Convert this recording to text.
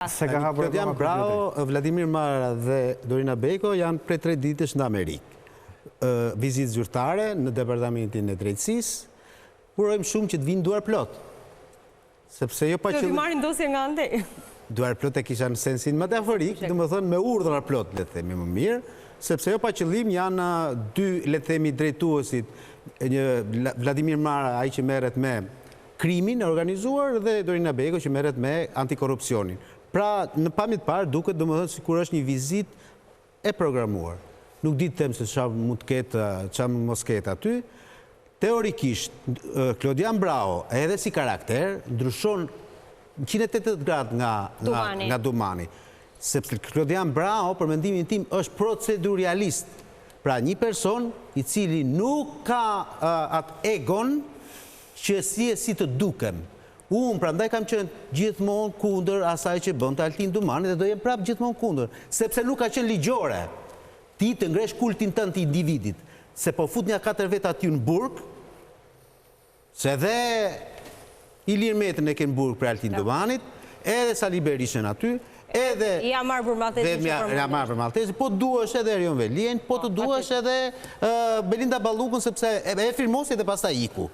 Klodian Bravo, Vladimir Mara dhe Dorina Beko janë prej 3 ditësh në Amerikë. Vizitë zyrtare në departamentin e drejtësisë, urojmë shumë që të vinë duar plot. Sepse jo pa që... Të marrin dosje nga andej. Duar plot e kisha në sensin metaforik, dhe më thënë me urdhra plot, le të themi më mirë, sepse jo pa qëllim janë 2, le të themi, drejtuesit, Vladimir Mara, ai që merret me krimin e organizuar, dhe Dorina Beko që merret me antikorrupsionin. Pra, në pamjet parë, duket domethënë sikur është një vizitë e programuar. Nuk di të them se çfarë mund të ketë, çfarë mos ketë aty. Teorikisht, Klodian Bravo, edhe si karakter, ndryshon 180 gradë nga Dumani. Sepse Klodian Bravo, për mendimin tim, është proceduralist. Pra, një person i cili nuk ka atë egon që si të dukem. Unë prandaj kam qenë gjithmonë kundër asaj që bën të Altin Dumani dhe do jem prapë gjithmonë kundër, sepse nuk ka qenë ligjore ti të ngresh kultin tënd të individit, se po fut një 4 vjet aty në burg, se dhe Ilir Metën e kenë burg për Altin Dumanit, edhe Sali Berishën aty, edhe ja marr për Maltezi, po duhesh edhe Erion Velien, po të duhesh edhe Belinda Ballukën, sepse e firmosi dhe pastaj iku.